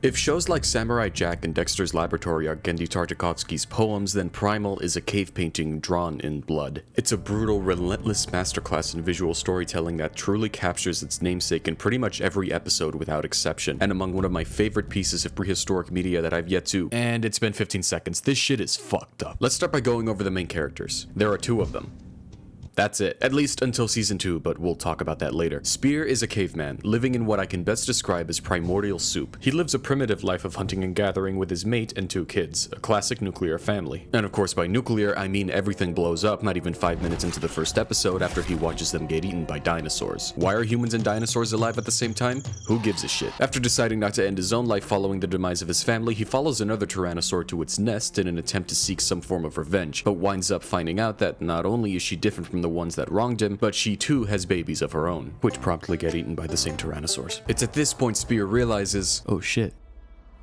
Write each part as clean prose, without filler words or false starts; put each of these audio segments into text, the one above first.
If shows like Samurai Jack and Dexter's Laboratory are Genndy Tartakovski's poems, then Primal is a cave painting drawn in blood. It's a brutal, relentless masterclass in visual storytelling that truly captures its namesake in pretty much every episode without exception, and among one of my favorite pieces of prehistoric media that I've yet to. And it's been 15 seconds. This shit is fucked up. Let's start by going over the main characters. There are 2 of them. That's it, at least until season 2, but we'll talk about that later. Spear is a caveman, living in what I can best describe as primordial soup. He lives a primitive life of hunting and gathering with his mate and 2 kids, a classic nuclear family. And of course by nuclear, I mean everything blows up not even 5 minutes into the first episode after he watches them get eaten by dinosaurs. Why are humans and dinosaurs alive at the same time? Who gives a shit? After deciding not to end his own life following the demise of his family, he follows another tyrannosaur to its nest in an attempt to seek some form of revenge, but winds up finding out that not only is she different from the ones that wronged him, but she too has babies of her own, which promptly get eaten by the same tyrannosaurs. It's at this point Spear realizes, oh shit,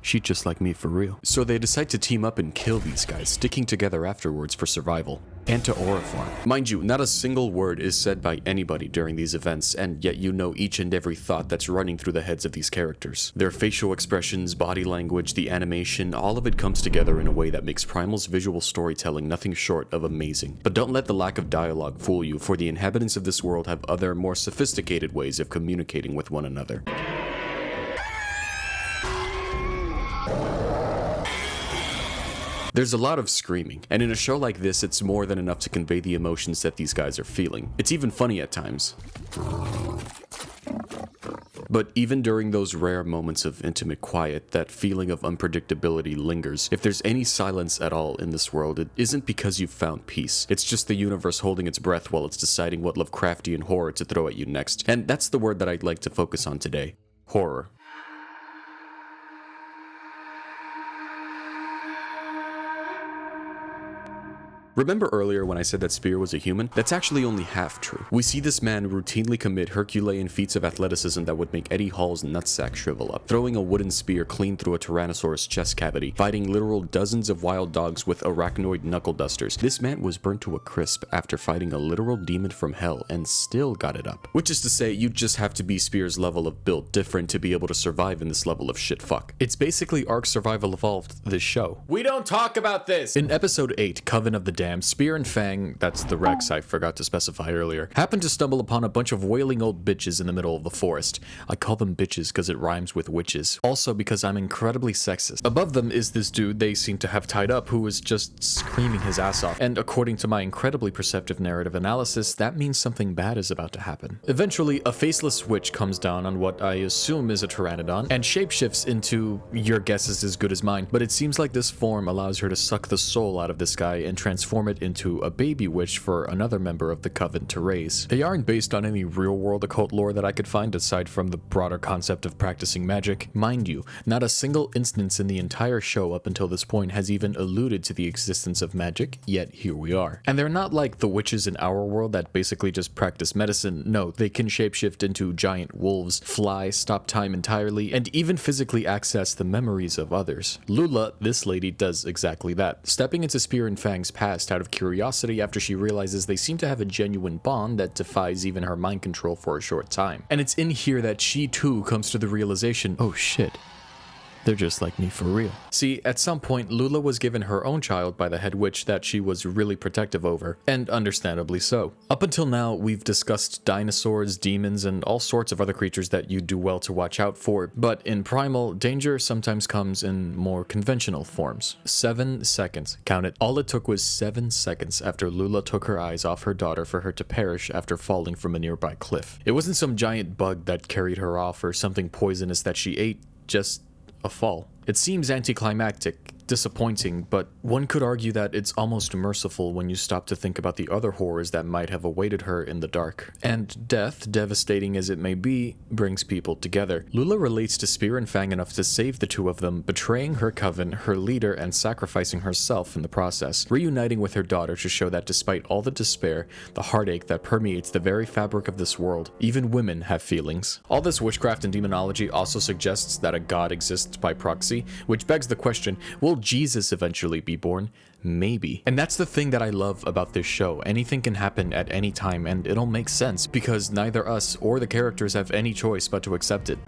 she's just like me for real. So they decide to team up and kill these guys, sticking together afterwards for survival. And to horrify. Mind you, not a single word is said by anybody during these events, and yet you know each and every thought that's running through the heads of these characters. Their facial expressions, body language, the animation, all of it comes together in a way that makes Primal's visual storytelling nothing short of amazing. But don't let the lack of dialogue fool you, for the inhabitants of this world have other, more sophisticated ways of communicating with one another. There's a lot of screaming, and in a show like this, it's more than enough to convey the emotions that these guys are feeling. It's even funny at times. But even during those rare moments of intimate quiet, that feeling of unpredictability lingers. If there's any silence at all in this world, it isn't because you've found peace. It's just the universe holding its breath while it's deciding what Lovecraftian horror to throw at you next. And that's the word that I'd like to focus on today. Horror. Remember earlier when I said that Spear was a human? That's actually only half true. We see this man routinely commit Herculean feats of athleticism that would make Eddie Hall's nutsack shrivel up, throwing a wooden spear clean through a Tyrannosaurus chest cavity, fighting literal dozens of wild dogs with arachnoid knuckle dusters. This man was burnt to a crisp after fighting a literal demon from hell and still got it up. Which is to say, you just have to be Spear's level of build different to be able to survive in this level of shitfuck. It's basically Ark Survival Evolved, this show. We don't talk about this! In episode 8, Coven of the Damned, Spear and Fang, that's the Rex I forgot to specify earlier, happen to stumble upon a bunch of wailing old bitches in the middle of the forest. I call them bitches because it rhymes with witches. Also because I'm incredibly sexist. Above them is this dude they seem to have tied up who is just screaming his ass off. And according to my incredibly perceptive narrative analysis, that means something bad is about to happen. Eventually, a faceless witch comes down on what I assume is a pteranodon and shapeshifts into, your guess is as good as mine, but it seems like this form allows her to suck the soul out of this guy and transform it into a baby witch for another member of the coven to raise. They aren't based on any real-world occult lore that I could find aside from the broader concept of practicing magic. Mind you, not a single instance in the entire show up until this point has even alluded to the existence of magic, yet here we are. And they're not like the witches in our world that basically just practice medicine. No, they can shapeshift into giant wolves, fly, stop time entirely, and even physically access the memories of others. Lula, this lady, does exactly that, stepping into Spear and Fang's past out of curiosity after she realizes they seem to have a genuine bond that defies even her mind control for a short time. And it's in here that she too comes to the realization, oh shit, they're just like me for real. See, at some point, Lula was given her own child by the head witch that she was really protective over, and understandably so. Up until now, we've discussed dinosaurs, demons, and all sorts of other creatures that you do well to watch out for, but in Primal, danger sometimes comes in more conventional forms. 7 seconds. Count it. All it took was 7 seconds after Lula took her eyes off her daughter for her to perish after falling from a nearby cliff. It wasn't some giant bug that carried her off or something poisonous that she ate, just a fall. It seems anticlimactic, disappointing, but one could argue that it's almost merciful when you stop to think about the other horrors that might have awaited her in the dark. And death, devastating as it may be, brings people together. Lula relates to Spear and Fang enough to save the two of them, betraying her coven, her leader, and sacrificing herself in the process, reuniting with her daughter to show that despite all the despair, the heartache that permeates the very fabric of this world, even women have feelings. All this witchcraft and demonology also suggests that a god exists by proxy, which begs the question, will Jesus eventually be born? Maybe. And that's the thing that I love about this show. Anything can happen at any time and it'll make sense because neither us or the characters have any choice but to accept it.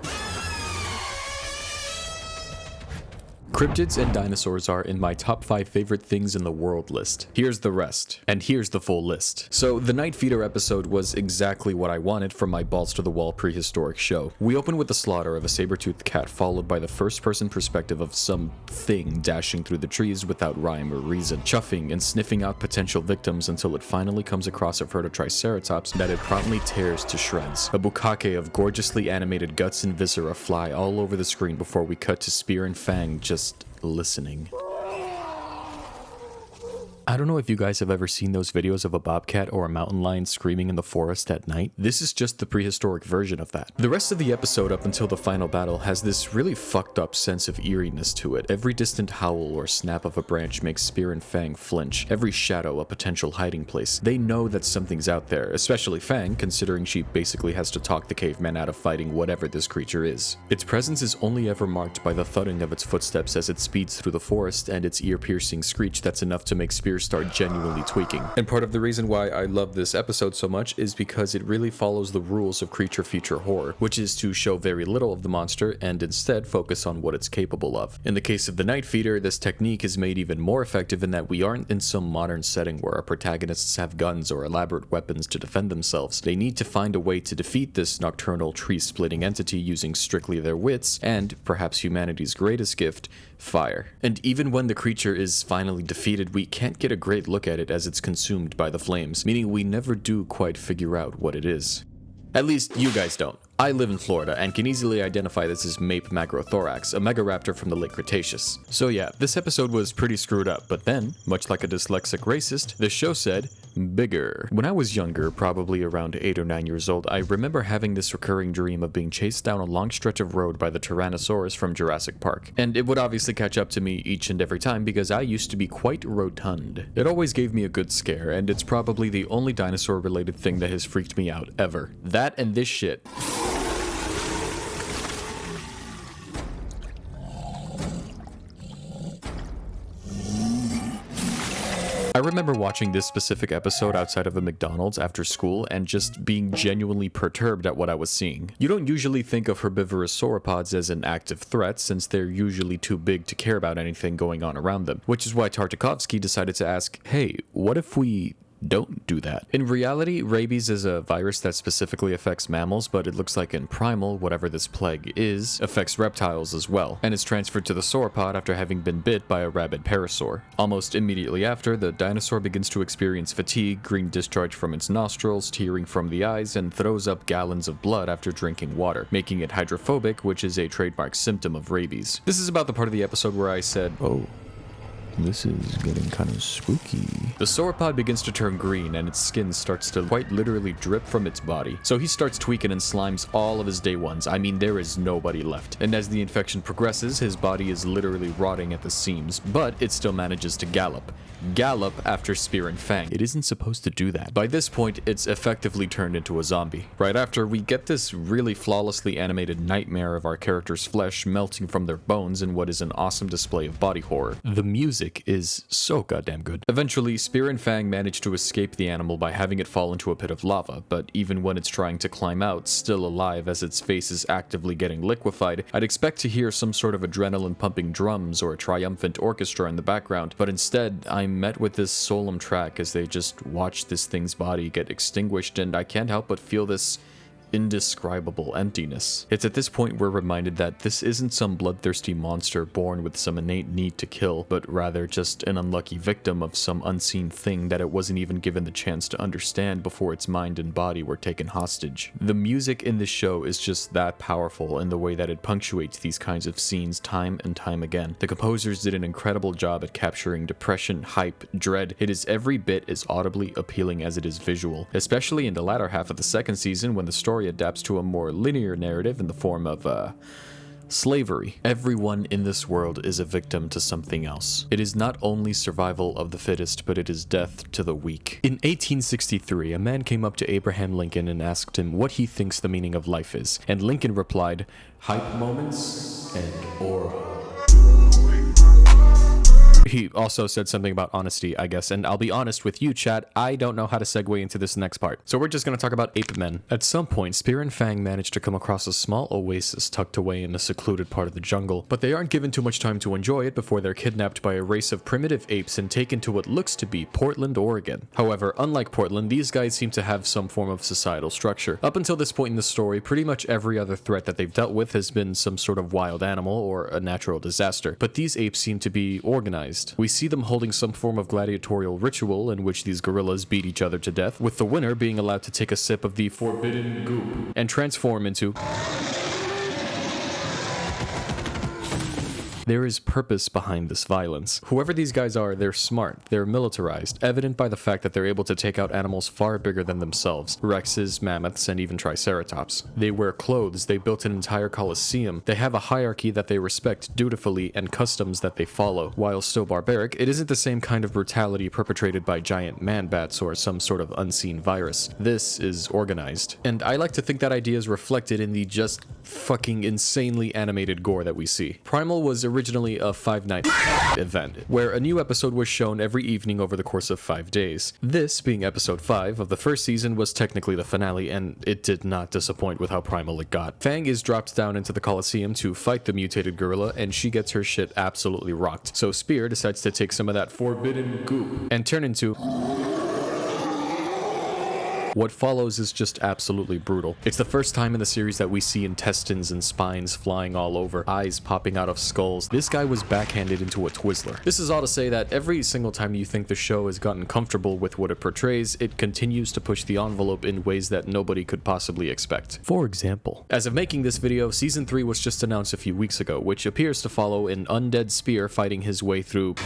Cryptids and dinosaurs are in my top 5 favorite things in the world list. Here's the rest, and here's the full list. So the Night Feeder episode was exactly what I wanted from my balls to the wall prehistoric show. We open with the slaughter of a saber-toothed cat, followed by the first-person perspective of some thing dashing through the trees without rhyme or reason, chuffing and sniffing out potential victims until it finally comes across a prototriceratops that it promptly tears to shreds. A bukkake of gorgeously animated guts and viscera fly all over the screen before we cut to Spear and Fang just listening. I don't know if you guys have ever seen those videos of a bobcat or a mountain lion screaming in the forest at night. This is just the prehistoric version of that. The rest of the episode up until the final battle has this really fucked up sense of eeriness to it. Every distant howl or snap of a branch makes Spear and Fang flinch, every shadow a potential hiding place. They know that something's out there, especially Fang, considering she basically has to talk the caveman out of fighting whatever this creature is. Its presence is only ever marked by the thudding of its footsteps as it speeds through the forest and its ear-piercing screech that's enough to make Spear start genuinely tweaking. And part of the reason why I love this episode so much is because it really follows the rules of creature feature horror, which is to show very little of the monster and instead focus on what it's capable of. In the case of the Night Feeder, this technique is made even more effective in that we aren't in some modern setting where our protagonists have guns or elaborate weapons to defend themselves. They need to find a way to defeat this nocturnal tree-splitting entity using strictly their wits and, perhaps humanity's greatest gift, fire. And even when the creature is finally defeated, we can't get a great look at it as it's consumed by the flames, meaning we never do quite figure out what it is. At least you guys don't. I live in Florida and can easily identify this as Mape macrothorax, a megaraptor from the late Cretaceous. So yeah, this episode was pretty screwed up, but then, much like a dyslexic racist, the show said, bigger. When I was younger, probably around 8 or 9 years old, I remember having this recurring dream of being chased down a long stretch of road by the Tyrannosaurus from Jurassic Park. And it would obviously catch up to me each and every time because I used to be quite rotund. It always gave me a good scare, and it's probably the only dinosaur-related thing that has freaked me out ever. That and this shit. I remember watching this specific episode outside of a McDonald's after school and just being genuinely perturbed at what I was seeing. You don't usually think of herbivorous sauropods as an active threat since they're usually too big to care about anything going on around them, which is why Tartakovski decided to ask, hey, what if we don't do that? In reality, rabies is a virus that specifically affects mammals, but it looks like in Primal, whatever this plague is, affects reptiles as well, and is transferred to the sauropod after having been bit by a rabid parasaur. Almost immediately after, the dinosaur begins to experience fatigue, green discharge from its nostrils, tearing from the eyes, and throws up gallons of blood after drinking water, making it hydrophobic, which is a trademark symptom of rabies. This is about the part of the episode where I said, oh, this is getting kind of spooky. The sauropod begins to turn green and its skin starts to quite literally drip from its body. So he starts tweaking and slimes all of his day ones. I mean, there is nobody left. And as the infection progresses, his body is literally rotting at the seams, but it still manages to gallop. Gallop after Spear and Fang. It isn't supposed to do that. By this point, it's effectively turned into a zombie. Right after, we get this really flawlessly animated nightmare of our characters' flesh melting from their bones in what is an awesome display of body horror. The music is so goddamn good. Eventually, Spear and Fang manage to escape the animal by having it fall into a pit of lava, but even when it's trying to climb out, still alive as its face is actively getting liquefied, I'd expect to hear some sort of adrenaline-pumping drums or a triumphant orchestra in the background, but instead, I'm met with this solemn track as they just watch this thing's body get extinguished, and I can't help but feel this indescribable emptiness. It's at this point we're reminded that this isn't some bloodthirsty monster born with some innate need to kill, but rather just an unlucky victim of some unseen thing that it wasn't even given the chance to understand before its mind and body were taken hostage. The music in this show is just that powerful in the way that it punctuates these kinds of scenes time and time again. The composers did an incredible job at capturing depression, hype, dread. It is every bit as audibly appealing as it is visual, especially in the latter half of the second season when the story adapts to a more linear narrative in the form of, slavery. Everyone in this world is a victim to something else. It is not only survival of the fittest, but it is death to the weak. In 1863, a man came up to Abraham Lincoln and asked him what he thinks the meaning of life is, and Lincoln replied, hype moments and aura. He also said something about honesty, I guess, and I'll be honest with you, chat, I don't know how to segue into this next part. So we're just gonna talk about ape men. At some point, Spear and Fang manage to come across a small oasis tucked away in a secluded part of the jungle, but they aren't given too much time to enjoy it before they're kidnapped by a race of primitive apes and taken to what looks to be Portland, Oregon. However, unlike Portland, these guys seem to have some form of societal structure. Up until this point in the story, pretty much every other threat that they've dealt with has been some sort of wild animal or a natural disaster, but these apes seem to be organized. We see them holding some form of gladiatorial ritual in which these gorillas beat each other to death, with the winner being allowed to take a sip of the forbidden goop and transform into... There is purpose behind this violence. Whoever these guys are, they're smart, they're militarized, evident by the fact that they're able to take out animals far bigger than themselves, rexes, mammoths, and even triceratops. They wear clothes, they built an entire coliseum, they have a hierarchy that they respect dutifully and customs that they follow. While still barbaric, it isn't the same kind of brutality perpetrated by giant man-bats or some sort of unseen virus. This is organized. And I like to think that idea is reflected in the just fucking insanely animated gore that we see. Primal was originally a 5-night event, where a new episode was shown every evening over the course of 5 days. This, being episode 5 of the first season, was technically the finale, and it did not disappoint with how primal it got. Fang is dropped down into the Coliseum to fight the mutated gorilla, and she gets her shit absolutely rocked. So Spear decides to take some of that forbidden goop and turn into... What follows is just absolutely brutal. It's the first time in the series that we see intestines and spines flying all over, eyes popping out of skulls. This guy was backhanded into a Twizzler. This is all to say that every single time you think the show has gotten comfortable with what it portrays, it continues to push the envelope in ways that nobody could possibly expect. For example, as of making this video, Season 3 was just announced a few weeks ago, which appears to follow an undead Spear fighting his way through...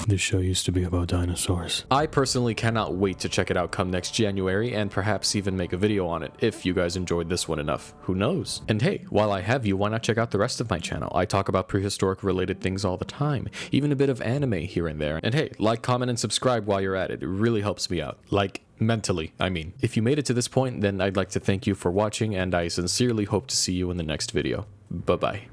This show used to be about dinosaurs. I personally cannot wait to check it out come next January and perhaps even make a video on it if you guys enjoyed this one enough. Who knows? And hey, while I have you, why not check out the rest of my channel? I talk about prehistoric related things all the time, even a bit of anime here and there. And hey, like, comment, and subscribe while you're at it. It really helps me out. Like, mentally, I mean. If you made it to this point, then I'd like to thank you for watching, and I sincerely hope to see you in the next video. Bye-bye.